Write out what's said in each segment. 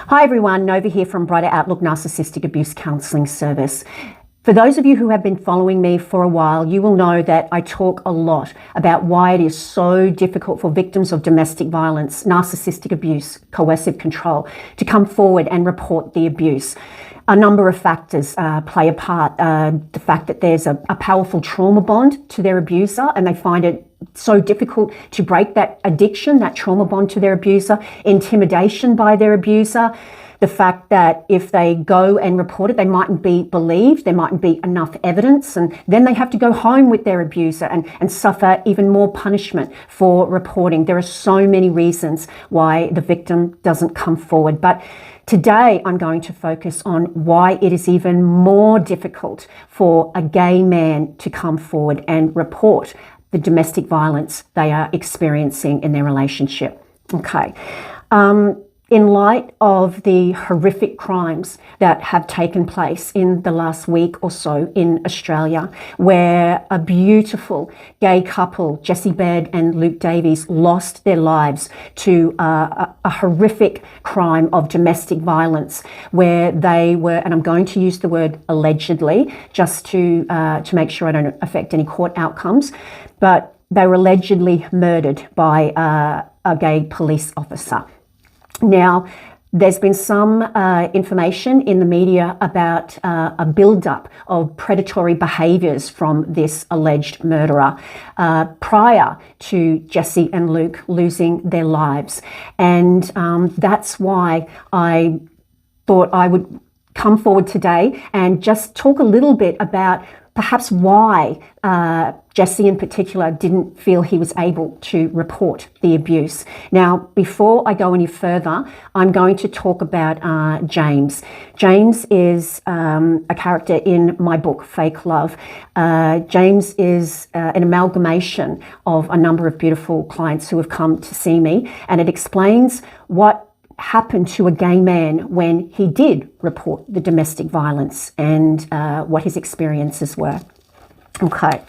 Hi everyone, Nova here from Brighter Outlook Narcissistic Abuse Counselling Service. For those of you who have been following me for a while, you will know that I talk a lot about why it is so difficult for victims of domestic violence, narcissistic abuse, coercive control to come forward and report the abuse. A number of factors play a part. The fact that there's a powerful trauma bond to their abuser and they find it so difficult to break that addiction, that trauma bond to their abuser, intimidation by their abuser, the fact that if they go and report it, they mightn't be believed, there mightn't be enough evidence, and then they have to go home with their abuser and suffer even more punishment for reporting. There are so many reasons why the victim doesn't come forward. But today, I'm going to focus on why it is even more difficult for a gay man to come forward and report the domestic violence they are experiencing in their relationship. Okay. In light of the horrific crimes that have taken place in the last week or so in Australia, where a beautiful gay couple, Jessie Baird and Luke Davies, lost their lives to a horrific crime of domestic violence, where they were, and I'm going to use the word allegedly, just to make sure I don't affect any court outcomes, but they were allegedly murdered by a gay police officer. Now, there's been some information in the media about a build-up of predatory behaviours from this alleged murderer prior to Jessie and Luke losing their lives. And that's why I thought I would come forward today and just talk a little bit about perhaps why Jessie in particular didn't feel he was able to report the abuse. Now, before I go any further, I'm going to talk about James. James is a character in my book, Fake Love. James is an amalgamation of a number of beautiful clients who have come to see me, and it explains what happened to a gay man when he did report the domestic violence and what his experiences were. Okay.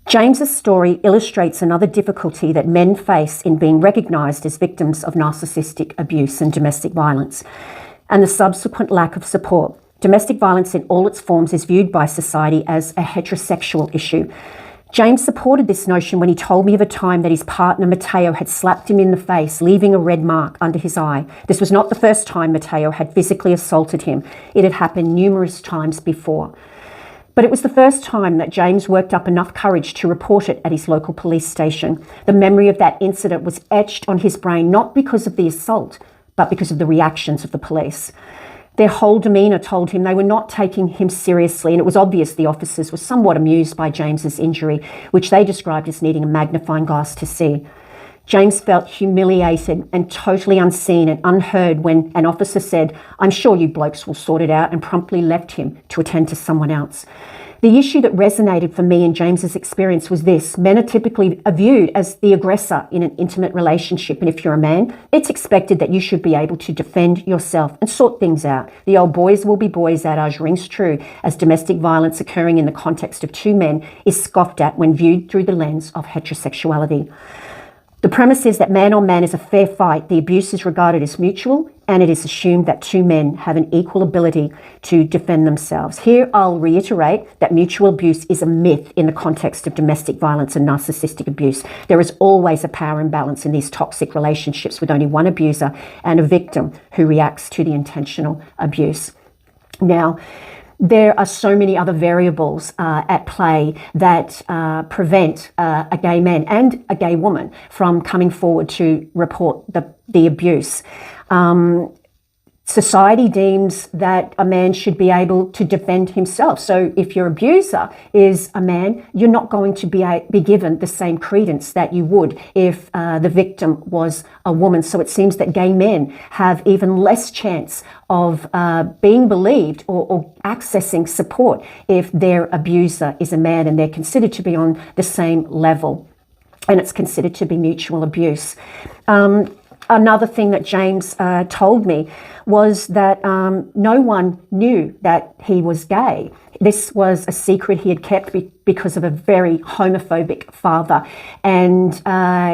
James's story illustrates another difficulty that men face in being recognised as victims of narcissistic abuse and domestic violence, and the subsequent lack of support. Domestic violence in all its forms is viewed by society as a heterosexual issue. James supported this notion when he told me of a time that his partner, Matteo, had slapped him in the face, leaving a red mark under his eye. This was not the first time Matteo had physically assaulted him. It had happened numerous times before. But it was the first time that James worked up enough courage to report it at his local police station. The memory of that incident was etched on his brain, not because of the assault, but because of the reactions of the police. Their whole demeanour told him they were not taking him seriously, and it was obvious the officers were somewhat amused by James's injury, which they described as needing a magnifying glass to see. James felt humiliated and totally unseen and unheard when an officer said, "I'm sure you blokes will sort it out," and promptly left him to attend to someone else. The issue that resonated for me in James's experience was this: men are typically viewed as the aggressor in an intimate relationship, and if you're a man, it's expected that you should be able to defend yourself and sort things out. The old boys will be boys adage rings true, as domestic violence occurring in the context of two men is scoffed at when viewed through the lens of heterosexuality. The premise is that man on man is a fair fight. The abuse is regarded as mutual, and it is assumed that two men have an equal ability to defend themselves. Here, I'll reiterate that mutual abuse is a myth in the context of domestic violence and narcissistic abuse. There is always a power imbalance in these toxic relationships with only one abuser and a victim who reacts to the intentional abuse. Now, there are so many other variables at play that prevent a gay man and a gay woman from coming forward to report the abuse. Society deems that a man should be able to defend himself. So if your abuser is a man, you're not going to be given the same credence that you would if the victim was a woman. So it seems that gay men have even less chance of being believed or accessing support if their abuser is a man and they're considered to be on the same level, and it's considered to be mutual abuse. Another thing that James told me was that no one knew that he was gay. This was a secret he had kept because of a very homophobic father, and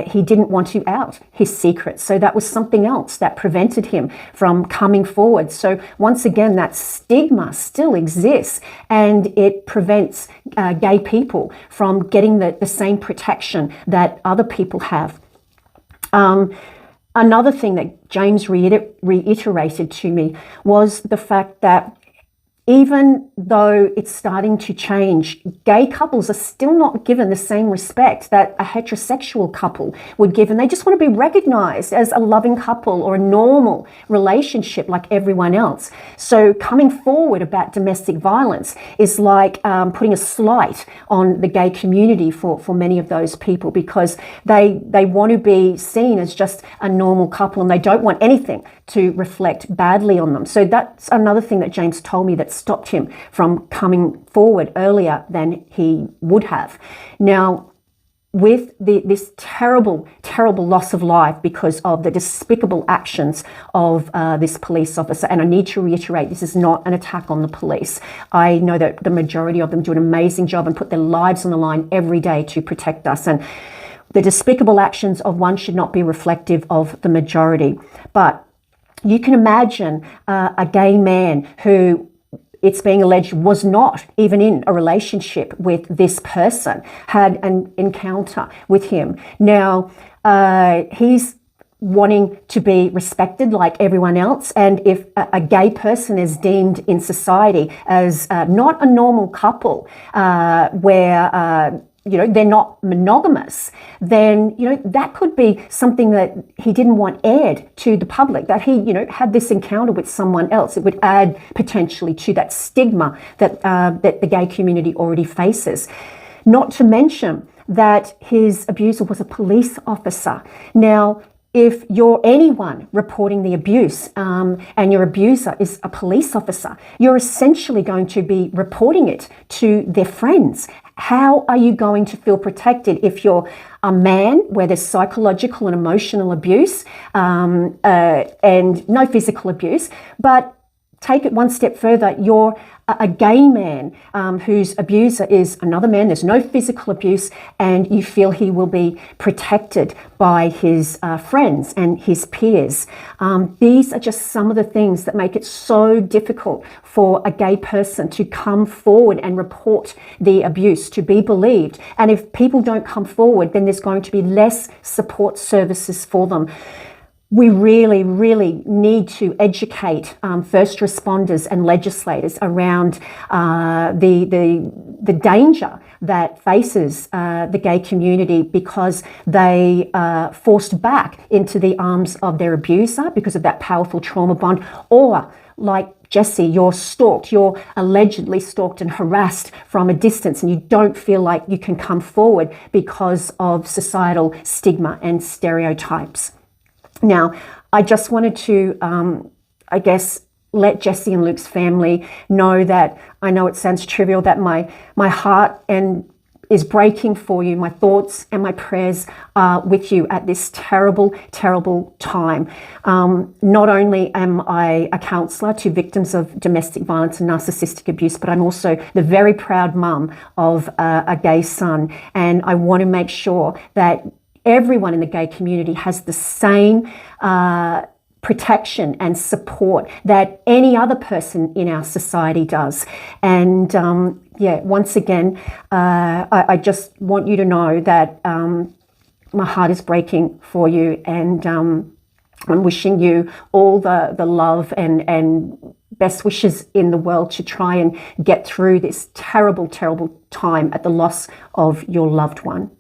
he didn't want to out his secret. So that was something else that prevented him from coming forward. So once again, that stigma still exists, and it prevents gay people from getting the same protection that other people have. Another thing that James reiterated to me was the fact that even though it's starting to change, gay couples are still not given the same respect that a heterosexual couple would give, and they just want to be recognized as a loving couple or a normal relationship like everyone else. So coming forward about domestic violence is like putting a slight on the gay community for many of those people, because they want to be seen as just a normal couple, and they don't want anything to reflect badly on them. So that's another thing that James told me that stopped him from coming forward earlier than he would have. Now, with this terrible, terrible loss of life because of the despicable actions of this police officer, and I need to reiterate, this is not an attack on the police. I know that the majority of them do an amazing job and put their lives on the line every day to protect us, and the despicable actions of one should not be reflective of the majority. But you can imagine a gay man who, it's being alleged, was not even in a relationship with this person, had an encounter with him. Now, he's wanting to be respected like everyone else, and if a gay person is deemed in society as not a normal couple, where they're not monogamous, then, that could be something that he didn't want aired to the public, that he, had this encounter with someone else. It would add potentially to that stigma that the gay community already faces. Not to mention that his abuser was a police officer. Now, if you're anyone reporting the abuse and your abuser is a police officer, you're essentially going to be reporting it to their friends. How are you going to feel protected if you're a man where there's psychological and emotional abuse and no physical abuse, but take it one step further, you're a gay man whose abuser is another man, there's no physical abuse, and you feel he will be protected by his friends and his peers. These are just some of the things that make it so difficult for a gay person to come forward and report the abuse, to be believed. And if people don't come forward, then there's going to be less support services for them. We really, really need to educate first responders and legislators around the danger that faces the gay community, because they are forced back into the arms of their abuser because of that powerful trauma bond, or like Jesse, you're stalked, you're allegedly stalked and harassed from a distance, and you don't feel like you can come forward because of societal stigma and stereotypes. Now, I just wanted to, let Jesse and Luke's family know that I know it sounds trivial, that my heart is breaking for you. My thoughts and my prayers are with you at this terrible, terrible time. Not only am I a counsellor to victims of domestic violence and narcissistic abuse, but I'm also the very proud mum of a gay son. And I want to make sure that everyone in the gay community has the same protection and support that any other person in our society does. And once again, I just want you to know that my heart is breaking for you, and I'm wishing you all the love and best wishes in the world to try and get through this terrible, terrible time at the loss of your loved one.